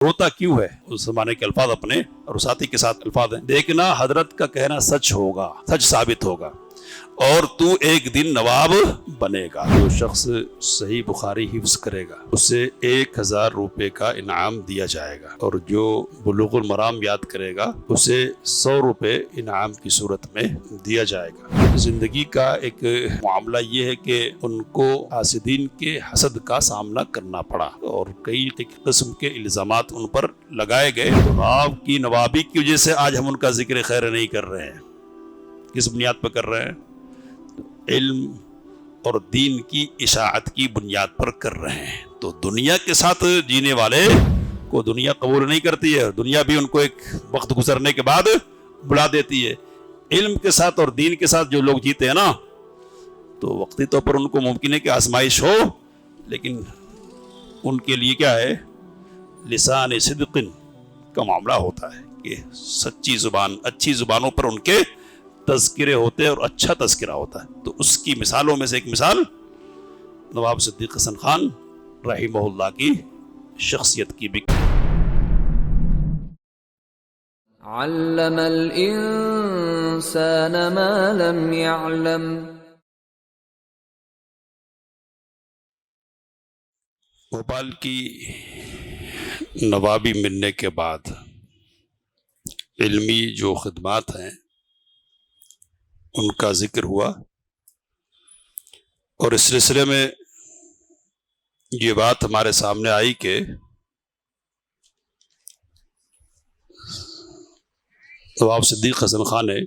روتا کیوں ہے؟ اس زمانے کے الفاظ اپنے اور ساتھی کے ساتھ الفاظ ہیں، دیکھنا حضرت کا کہنا سچ ہوگا، سچ ثابت ہوگا، اور تو ایک دن نواب بنے گا۔ جو شخص صحیح بخاری حفظ کرے گا اسے 1000 روپے کا انعام دیا جائے گا، اور جو بلوغ المرام یاد کرے گا اسے 100 روپے انعام کی صورت میں دیا جائے گا۔ زندگی کا ایک معاملہ یہ ہے کہ ان کو حاسدین کے حسد کا سامنا کرنا پڑا اور کئی قسم کے الزامات ان پر لگائے گئے۔ تو آپ کی نوابی کی وجہ سے آج ہم ان کا ذکر خیر نہیں کر رہے ہیں۔ کس بنیاد پر کر رہے ہیں؟ علم اور دین کی اشاعت کی بنیاد پر کر رہے ہیں۔ تو دنیا کے ساتھ جینے والے کو دنیا قبول نہیں کرتی ہے، دنیا بھی ان کو ایک وقت گزرنے کے بعد بلا دیتی ہے۔ علم کے ساتھ اور دین کے ساتھ جو لوگ جیتے ہیں نا، تو وقتی طور پر ان کو ممکن ہے کہ آزمائش ہو، لیکن ان کے لیے کیا ہے؟ لسان صدق کا معاملہ ہوتا ہے کہ سچی زبان، اچھی زبانوں پر ان کے تذکرے ہوتے ہیں اور اچھا تذکرہ ہوتا ہے۔ تو اس کی مثالوں میں سے ایک مثال نواب صدیق حسن خان رحمہ اللہ کی شخصیت کی بھی۔ علم الانسان ما لم يعلم۔ بھوپال کی نوابی ملنے کے بعد علمی جو خدمات ہیں ان کا ذکر ہوا، اور اس سلسلے میں یہ بات ہمارے سامنے آئی کہ نواب صدیق حسن خان نے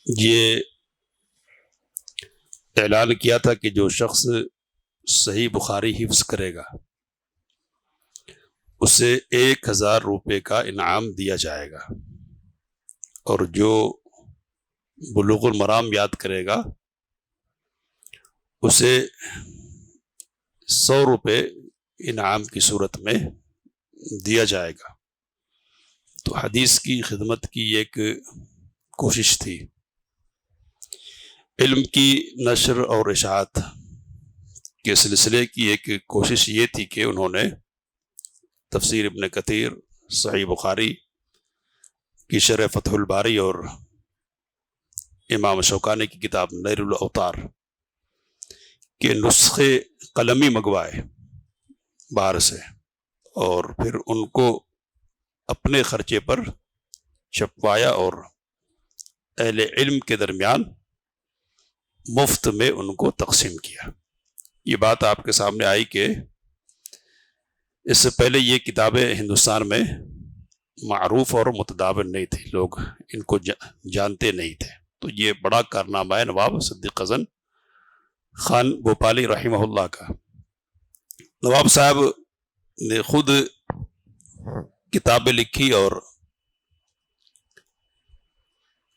یہ اعلان کیا تھا کہ جو شخص صحیح بخاری حفظ کرے گا اسے 1000 روپے کا انعام دیا جائے گا، اور جو بلوغ المرام یاد کرے گا اسے 100 روپے انعام کی صورت میں دیا جائے گا۔ تو حدیث کی خدمت کی ایک کوشش تھی، علم کی نشر اور اشاعت کے سلسلے کی ایک کوشش یہ تھی کہ انہوں نے تفسیر ابن کثیر، صحیح بخاری کی شرح فتح الباری اور امام شوکانی کی کتاب نیل الاوطار کے نسخے قلمی منگوائے باہر سے، اور پھر ان کو اپنے خرچے پر چھپوایا اور اہل علم کے درمیان مفت میں ان کو تقسیم کیا۔ یہ بات آپ کے سامنے آئی کہ اس سے پہلے یہ کتابیں ہندوستان میں معروف اور متداول نہیں تھی، لوگ ان کو جانتے نہیں تھے۔ تو یہ بڑا کارنامہ ہے نواب صدیق حسن خان بھوپالی رحمہ اللہ کا۔ نواب صاحب نے خود کتابیں لکھی، اور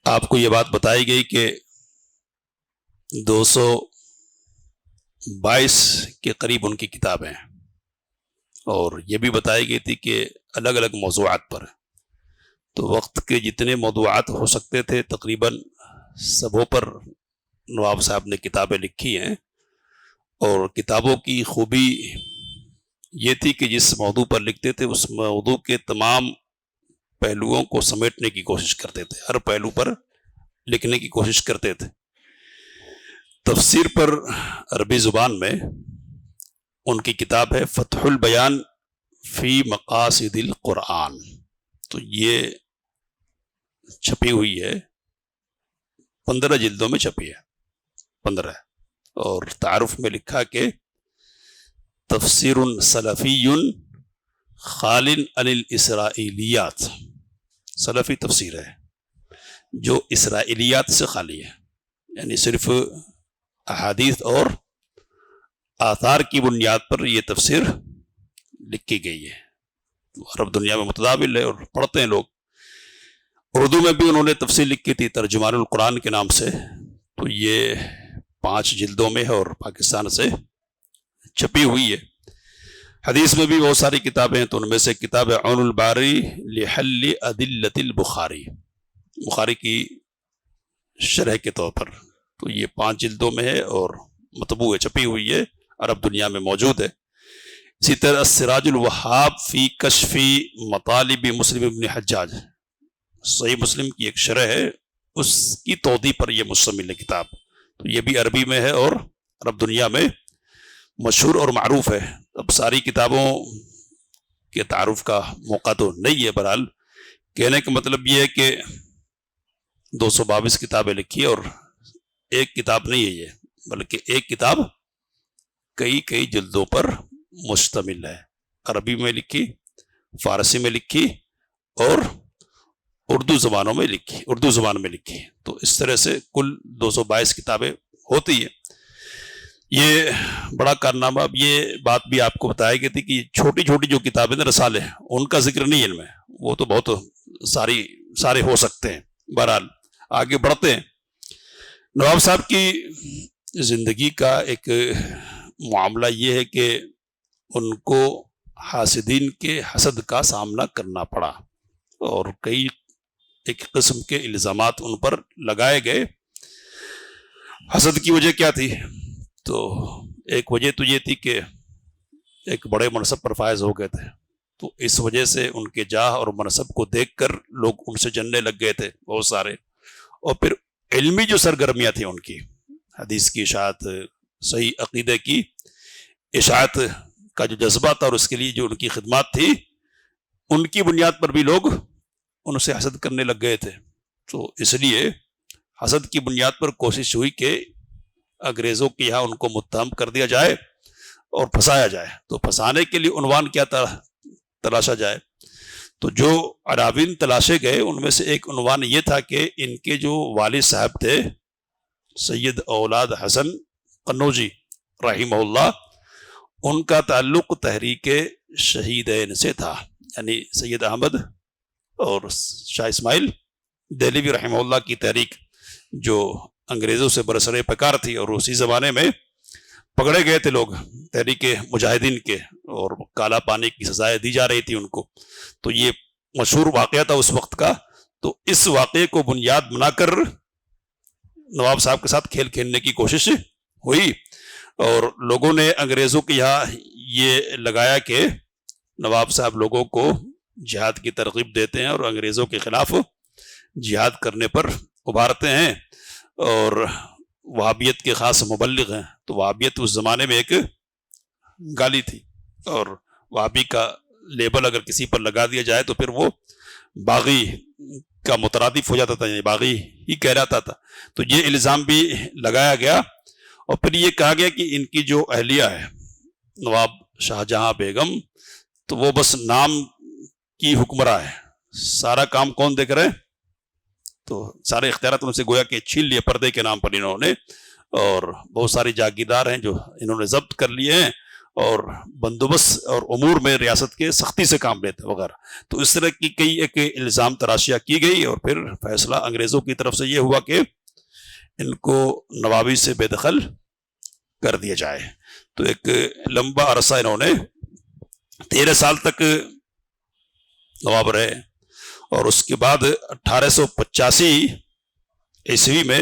آپ کو یہ بات بتائی گئی کہ 222 کے قریب ان کی کتابیں ہیں، اور یہ بھی بتائی گئی تھی کہ الگ الگ موضوعات پر۔ تو وقت کے جتنے موضوعات ہو سکتے تھے تقریباً سبوں پر نواب صاحب نے کتابیں لکھی ہیں، اور کتابوں کی خوبی یہ تھی کہ جس موضوع پر لکھتے تھے اس موضوع کے تمام پہلوؤں کو سمیٹنے کی کوشش کرتے تھے، ہر پہلو پر لکھنے کی کوشش کرتے تھے۔ تفسیر پر عربی زبان میں ان کی کتاب ہے فتح البیان فی مقاصد القرآن، تو یہ چھپی ہوئی ہے، 15 جلدوں میں چھپی ہے، 15۔ اور تعارف میں لکھا کہ تفسیر سلفی خال عن الاسرائیلیات، سلفی تفسیر ہے جو اسرائیلیات سے خالی ہے، یعنی صرف احادیث اور آثار کی بنیاد پر یہ تفسیر لکھی گئی ہے۔ عرب دنیا میں متداول ہے اور پڑھتے ہیں لوگ۔ اردو میں بھی انہوں نے تفسیر لکھی تھی ترجمان القرآن کے نام سے، تو یہ 5 جلدوں میں ہے اور پاکستان سے چھپی ہوئی ہے۔ حدیث میں بھی بہت ساری کتابیں ہیں، تو ان میں سے کتاب عون الباری لحل ادلۃ البخاری، بخاری کی شرح کے طور پر، تو یہ 5 جلدوں میں ہے اور مطبوع ہے، چھپی ہوئی ہے، عرب دنیا میں موجود ہے۔ اسی طرح سراج الوہاب فی کشف مطالب مسلم ابن حجاج، صحیح مسلم کی ایک شرح ہے، اس کی توضیح پر یہ مشتمل ہے کتاب، تو یہ بھی عربی میں ہے اور عرب دنیا میں مشہور اور معروف ہے۔ اب ساری کتابوں کے تعارف کا موقع تو نہیں ہے، بہرحال کہنے کا مطلب یہ ہے کہ 222 کتابیں لکھی اور ایک کتاب نہیں ہے یہ، بلکہ ایک کتاب کئی جلدوں پر مشتمل ہے، عربی میں لکھی، فارسی میں لکھی اور اردو زبان میں لکھی، تو اس طرح سے کل 222 کتابیں ہوتی ہیں۔ یہ بڑا کارنامہ، اب یہ بات بھی آپ کو بتائی گئی تھی کہ چھوٹی چھوٹی جو کتابیں نا رسالے، ان کا ذکر نہیں ہے ان میں، وہ تو بہت سارے ہو سکتے ہیں۔ بہرحال آگے بڑھتے ہیں۔ نواب صاحب کی زندگی کا ایک معاملہ یہ ہے کہ ان کو حاسدین کے حسد کا سامنا کرنا پڑا اور کئی ایک قسم کے الزامات ان پر لگائے گئے۔ حسد کی وجہ کیا تھی؟ تو ایک وجہ تو یہ تھی کہ ایک بڑے منصب پر فائز ہو گئے تھے، تو اس وجہ سے ان کے جاہ اور منصب کو دیکھ کر لوگ ان سے جلنے لگ گئے تھے بہت سارے، اور پھر علمی جو سرگرمیاں تھیں ان کی، حدیث کی اشاعت، صحیح عقیدے کی اشاعت کا جو جذبہ تھا اور اس کے لیے جو ان کی خدمات تھی، ان کی بنیاد پر بھی لوگ ان سے حسد کرنے لگ گئے تھے۔ تو اس لیے حسد کی بنیاد پر کوشش ہوئی کہ انگریزوں کے یہاں ان کو متہم کر دیا جائے اور پھنسایا جائے۔ تو پھنسانے کے لیے عنوان کیا تلاشا جائے، تو جو عناوین تلاشے گئے ان میں سے ایک عنوان یہ تھا کہ ان کے جو والد صاحب تھے سید اولاد حسن قنوجی رحمہ اللہ، ان کا تعلق تحریک شہیدین سے تھا، یعنی سید احمد اور شاہ اسماعیل دہلوی رحمہ اللہ کی تحریک جو انگریزوں سے برسر پیکار تھی، اور اسی زمانے میں پکڑے گئے تھے لوگ تحریک مجاہدین کے، اور کالا پانی کی سزائیں دی جا رہی تھی ان کو۔ تو یہ مشہور واقعہ تھا اس وقت کا، تو اس واقعے کو بنیاد بنا کر نواب صاحب کے ساتھ کھیل کھیلنے کی کوشش ہوئی، اور لوگوں نے انگریزوں کے یہاں یہ لگایا کہ نواب صاحب لوگوں کو جہاد کی ترغیب دیتے ہیں اور انگریزوں کے خلاف جہاد کرنے پر ابھارتے ہیں، اور وہابیت کے خاص مبلغ ہیں۔ تو وہابیت اس زمانے میں ایک گالی تھی، اور وہابی کا لیبل اگر کسی پر لگا دیا جائے تو پھر وہ باغی کا مترادف ہو جاتا تھا، یعنی باغی ہی کہلاتا تھا۔ تو یہ الزام بھی لگایا گیا، اور پھر یہ کہا گیا کہ ان کی جو اہلیہ ہے نواب شاہ جہاں بیگم، تو وہ بس نام کی حکمراں ہے، سارا کام کون دیکھ رہے؟ تو سارے اختیارات ان سے گویا کہ چھین لیے پردے کے نام پر انہوں نے، اور بہت ساری جاگیردار ہیں جو انہوں نے ضبط کر لیے ہیں، اور بندوبست اور امور میں ریاست کے سختی سے کام لیتے وغیرہ۔ تو اس طرح کی کئی ایک الزام تراشیاں کی گئی، اور پھر فیصلہ انگریزوں کی طرف سے یہ ہوا کہ ان کو نوابی سے بے دخل کر دیا جائے۔ تو ایک لمبا عرصہ انہوں نے 13 سال تک نواب رہے، اور اس کے بعد 1885 عیسوی میں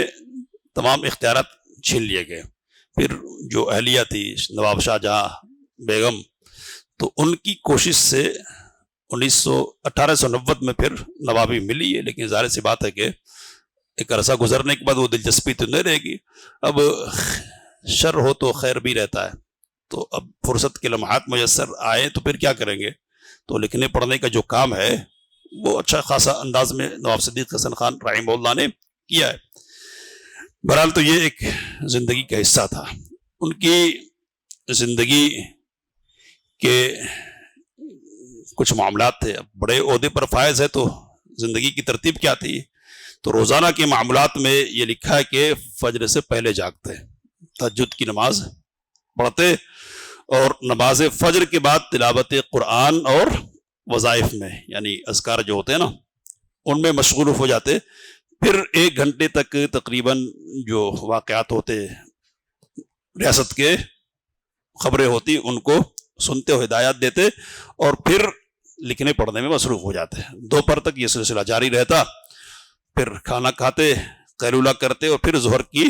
تمام اختیارات چھین لیے گئے۔ پھر جو اہلیہ تھی نواب شاہ جہاں بیگم، تو ان کی کوشش سے 1890 میں پھر نوابی ملی ہے، لیکن ظاہر سی بات ہے کہ ایک عرصہ گزرنے کے بعد وہ دلچسپی تو نہیں رہے گی، اب شر ہو تو خیر بھی رہتا ہے۔ تو اب فرصت کے لمحات میسر آئے تو پھر کیا کریں گے، تو لکھنے پڑھنے کا جو کام ہے وہ اچھا خاصا انداز میں نواب صدیق حسن خان رحمہ اللہ نے کیا ہے۔ بہرحال تو یہ ایک زندگی کا حصہ تھا۔ ان کی زندگی کے کچھ معاملات تھے، اب بڑے عہدے پر فائز ہے تو زندگی کی ترتیب کیا تھی؟ تو روزانہ کے معاملات میں یہ لکھا ہے کہ فجر سے پہلے جاگتے، تہجد کی نماز پڑھتے، اور نماز فجر کے بعد تلاوت قرآن اور وظائف میں، یعنی اذکار جو ہوتے ہیں نا ان میں مشغول ہو جاتے۔ پھر 1 گھنٹے تک تقریباً جو واقعات ہوتے ریاست کے، خبریں ہوتی، ان کو سنتے ہو ہدایات دیتے، اور پھر لکھنے پڑھنے میں مصروف ہو جاتے۔ دوپہر تک یہ سلسلہ جاری رہتا، پھر کھانا کھاتے، قیلولہ کرتے، اور پھر ظہر کی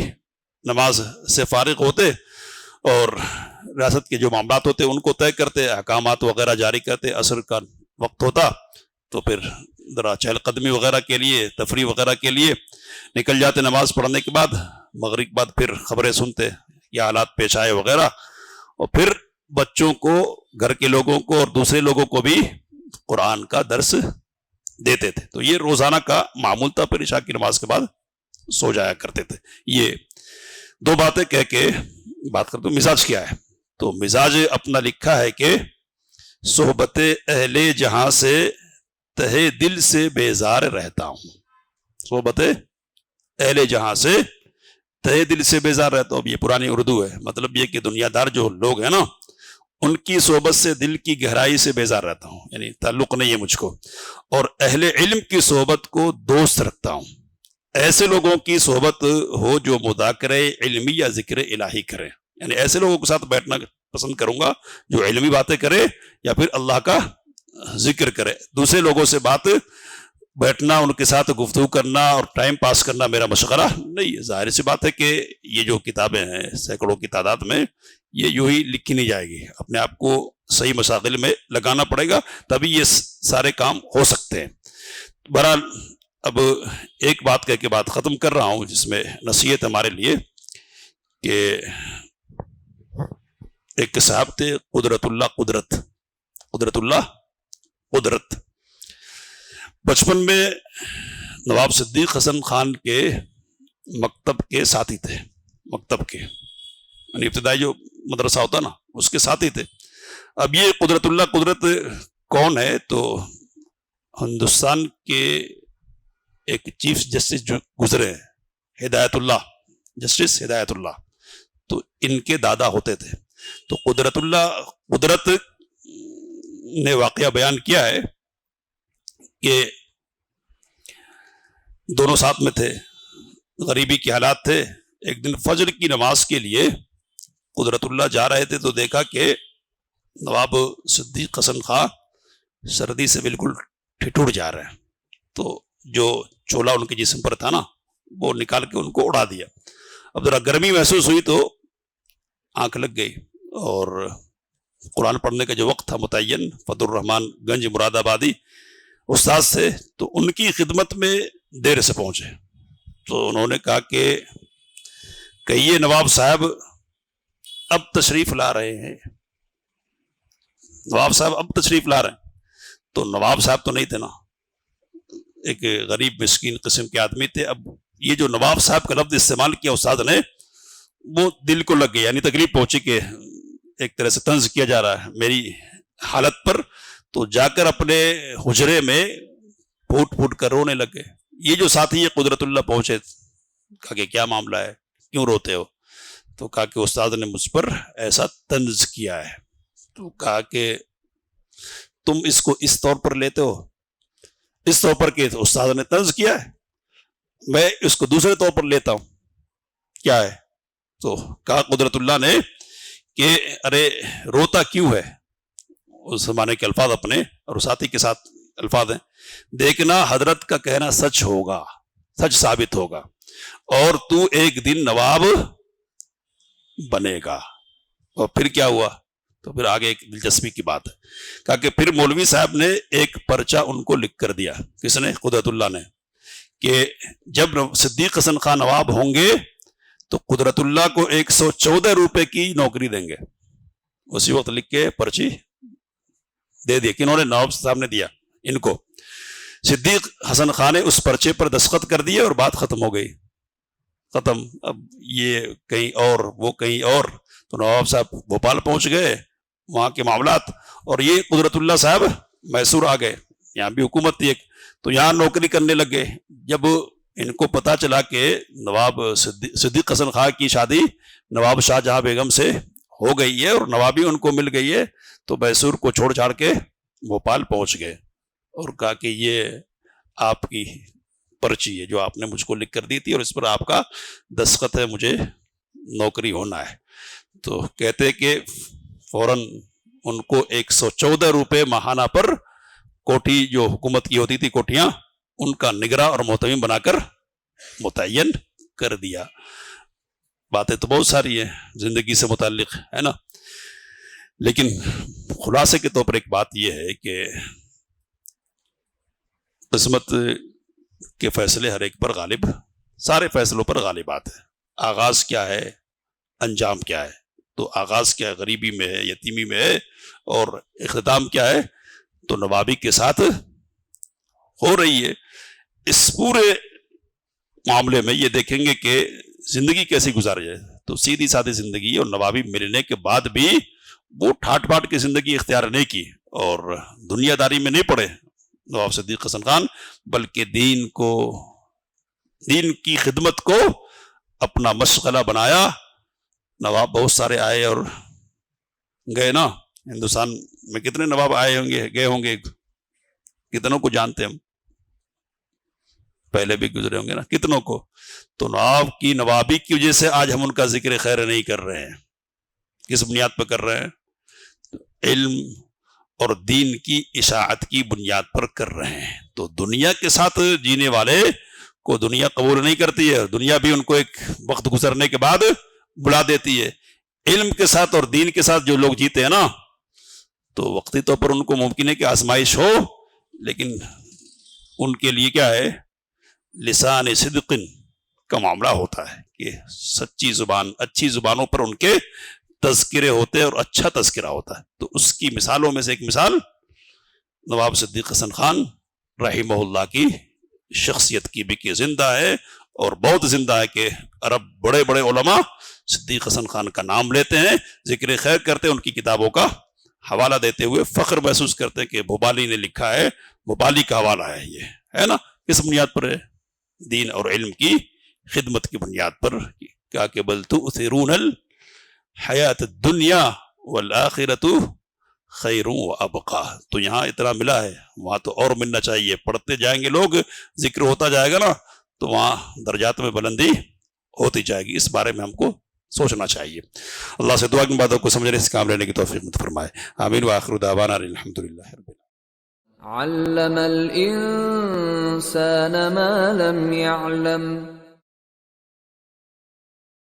نماز سے فارغ ہوتے، اور ریاست کے جو معاملات ہوتے ان کو طے کرتے، احکامات وغیرہ جاری کرتے، عصر کا وقت ہوتا تو پھر ذرا چہل قدمی وغیرہ کے لیے، تفریح وغیرہ کے لیے نکل جاتے نماز پڑھنے کے بعد، مغرب کے بعد پھر خبریں سنتے یا حالات پیش آئے وغیرہ، اور پھر بچوں کو، گھر کے لوگوں کو اور دوسرے لوگوں کو بھی قرآن کا درس دیتے تھے۔ تو یہ روزانہ کا معمول تھا، پھر عشاء کی نماز کے بعد سو جایا کرتے تھے۔ یہ دو باتیں کہہ کے بات کرتے ہوں۔ مزاج کیا ہے؟ تو مزاج اپنا لکھا ہے کہ صحبت اہل جہاں سے تہے دل سے بیزار رہتا ہوں۔ صحبت اہل جہاں سے تہے دل سے بیزار رہتا ہوں۔ اب یہ پرانی اردو ہے، مطلب یہ کہ دنیا دار جو لوگ ہیں نا، ان کی صحبت سے دل کی گہرائی سے بیزار رہتا ہوں، یعنی تعلق نہیں ہے مجھ کو، اور اہل علم کی صحبت کو دوست رکھتا ہوں۔ ایسے لوگوں کی صحبت ہو جو مذاکرہ علمی یا ذکر الہی کرے، یعنی ایسے لوگوں کے ساتھ بیٹھنا پسند کروں گا جو علمی باتیں کرے یا پھر اللہ کا ذکر کرے۔ دوسرے لوگوں سے بیٹھنا، ان کے ساتھ گفتگو کرنا اور ٹائم پاس کرنا میرا مشغلہ نہیں ہے۔ ظاہر سی بات ہے کہ یہ جو کتابیں ہیں سینکڑوں کی تعداد میں، یہ یوں ہی لکھی نہیں جائے گی، اپنے آپ کو صحیح مشاغل میں لگانا پڑے گا، تبھی یہ سارے کام ہو سکتے ہیں۔ بہرحال اب ایک بات کہہ کے بات ختم کر رہا ہوں، جس میں نصیحت ہمارے لیے کہ ایک صاحب تھے قدرت اللہ قدرت، بچپن میں نواب صدیق حسن خان کے مکتب کے ساتھی تھے، مکتب کے یعنی ابتدائی جو مدرسہ ہوتا نا اس کے ساتھی تھے۔ اب یہ قدرت کون ہے؟ تو ہندوستان کے ایک چیف جسٹس جو گزرے ہیں، جسٹس ہدایت اللہ، تو ان کے دادا ہوتے تھے۔ تو قدرت نے واقعہ بیان کیا ہے کہ دونوں ساتھ میں تھے، غریبی کے حالات تھے۔ ایک دن فجر کی نماز کے لیے قدرت اللہ جا رہے تھے تو دیکھا کہ نواب صدیق حسن خان سردی سے بالکل ٹھٹر جا رہے ہیں، تو جو چولا ان کے جسم پر تھا نا وہ نکال کے ان کو اڑا دیا۔ اب ذرا گرمی محسوس ہوئی تو آنکھ لگ گئی، اور قرآن پڑھنے کا جو وقت تھا متعین، فضل الرحمان گنج مراد آبادی استاد سے، تو ان کی خدمت میں دیر سے پہنچے۔ تو انہوں نے کہا کہ کہیے نواب صاحب اب تشریف لا رہے ہیں، نواب صاحب اب تشریف لا رہے ہیں۔ تو نواب صاحب تو نہیں تھے نا، ایک غریب مسکین قسم کے آدمی تھے۔ اب یہ جو نواب صاحب کا لفظ استعمال کیا استاد نے، وہ دل کو لگ گیا، یعنی تکلیف پہنچی کہ ایک طرح سے طنز کیا جا رہا ہے میری حالت پر۔ تو جا کر اپنے حجرے میں پھوٹ پھوٹ کر رونے لگے۔ یہ جو ساتھی یہ قدرت اللہ پہنچے، کہا کہ کیا معاملہ ہے، کیوں روتے ہو؟ تو کہا کہ استاد نے مجھ پر ایسا طنز کیا ہے۔ تو کہا کہ تم اس کو اس طور پر لیتے ہو، اس طور پر کہ استاد نے طنز کیا ہے، میں اس کو دوسرے طور پر لیتا ہوں، کیا ہے؟ تو کہا قدرت اللہ نے کہ ارے روتا کیوں ہے؟ اس زمانے کے الفاظ اپنے اور ساتھی کے ساتھ الفاظ ہیں، دیکھنا حضرت کا کہنا سچ ہوگا، سچ ثابت ہوگا، اور تو ایک دن نواب بنے گا۔ اور پھر کیا ہوا؟ تو پھر آگے ایک دلچسپی کی بات ہے، کہا کہ پھر مولوی صاحب نے ایک پرچہ ان کو لکھ کر دیا۔ کس نے؟ قدرت اللہ نے، کہ جب صدیق حسن خان نواب ہوں گے تو قدرت اللہ کو 114 روپے کی نوکری دیں گے۔ اسی وقت لکھ کے پرچی دے دیا، کہ انہوں نے نواب صاحب نے دیا ان کو۔ صدیق حسن خان نے اس پرچے پر دستخط کر دیے اور بات ختم ہو گئی، ختم۔ اب یہ کہیں اور، وہ کہیں اور، تو نواب صاحب بھوپال پہنچ گئے، وہاں کے معاملات، اور یہ قدرت اللہ صاحب میسور آ گئے، یہاں بھی حکومت تھی ایک، تو یہاں نوکری کرنے لگے۔ جب ان کو پتا چلا کہ نواب صدیق حسن خان کی شادی نواب شاہ جہاں بیگم سے ہو گئی ہے اور نوابی ان کو مل گئی ہے، تو میسور کو چھوڑ چھاڑ کے بھوپال پہنچ گئے اور کہا کہ یہ آپ کی پرچی ہے جو آپ نے مجھ کو لکھ کر دی تھی، اور اس پر آپ کا دستخط ہے، مجھے نوکری ہونا ہے۔ تو کہتے کہ فوراً ان کو 114 روپے ماہانہ پر کوٹھی جو حکومت کی ہوتی تھی کوٹھیاں، ان کا نگراں اور محتمم بنا کر متعین کر دیا۔ باتیں تو بہت ساری ہیں زندگی سے متعلق، ہے نا، لیکن خلاصے کے طور پر ایک بات یہ ہے کہ قسمت کے فیصلے ہر ایک پر غالب، سارے فیصلوں پر غالبات ہے۔ آغاز کیا ہے، انجام کیا ہے؟ تو آغاز کیا ہے، غریبی میں ہے، یتیمی میں ہے، اور اختتام کیا ہے تو نوابی کے ساتھ ہو رہی ہے۔ اس پورے معاملے میں یہ دیکھیں گے کہ زندگی کیسی گزاری ہے، تو سیدھی سادھی زندگی، اور نوابی ملنے کے بعد بھی وہ ٹھاٹ پاٹ کی زندگی اختیار نہیں کی اور دنیا داری میں نہیں پڑے نواب صدیق حسن خان، بلکہ دین کو، دین کی خدمت کو اپنا مشغلہ بنایا۔ نواب بہت سارے آئے اور گئے نا، ہندوستان میں کتنے نواب آئے ہوں گے، گئے ہوں گے، کتنوں کو جانتے ہم، پہلے بھی گزرے ہوں گے نا کتنوں کو۔ تو نواب کی نوابی کی وجہ سے آج ہم ان کا ذکر خیر نہیں کر رہے ہیں۔ کس بنیاد پہ کر رہے ہیں؟ علم اور دین کی اشاعت کی بنیاد پر کر رہے ہیں۔ تو دنیا کے ساتھ جینے والے کو دنیا قبول نہیں کرتی ہے، دنیا بھی ان کو ایک وقت گزرنے کے بعد بلا دیتی ہے۔ علم کے ساتھ اور دین کے ساتھ جو لوگ جیتے ہیں نا، تو وقتی طور پر ان کو ممکن ہے کہ آزمائش ہو، لیکن ان کے لیے کیا ہے، لسان صدق کا معاملہ ہوتا ہے کہ سچی زبان، اچھی زبانوں پر ان کے تذکرے ہوتے ہیں اور اچھا تذکرہ ہوتا ہے۔ تو اس کی مثالوں میں سے ایک مثال نواب صدیق حسن خان رحمہ اللہ کی شخصیت کی بھی کہ زندہ ہے، اور بہت زندہ ہے کہ عرب بڑے بڑے علماء صدیق حسن خان کا نام لیتے ہیں، ذکر خیر کرتے ہیں، ان کی کتابوں کا حوالہ دیتے ہوئے فخر محسوس کرتے ہیں کہ بھوپالی نے لکھا ہے، بھوپالی کا حوالہ ہے یہ، ہے نا۔ کس بنیاد پر ہے؟ دین اور علم کی خدمت کی بنیاد پر، کیا کہ بل تؤثرون الحیات الدنیا والآخرۃ خیر وابقا۔ تو یہاں اتنا ملا ہے، وہاں تو اور ملنا چاہیے، پڑھتے جائیں گے لوگ، ذکر ہوتا جائے گا نا، تو وہاں درجات میں بلندی ہوتی جائے گی۔ اس بارے میں ہم کو سوچنا چاہیے۔ اللہ سے دعا کی باتوں کو سمجھنے، اس کام لینے کی توفیق مت فرمائے، آمین وآخر دعوانا الحمدللہ رب العالمین۔ علم الإنسان ما لم يعلم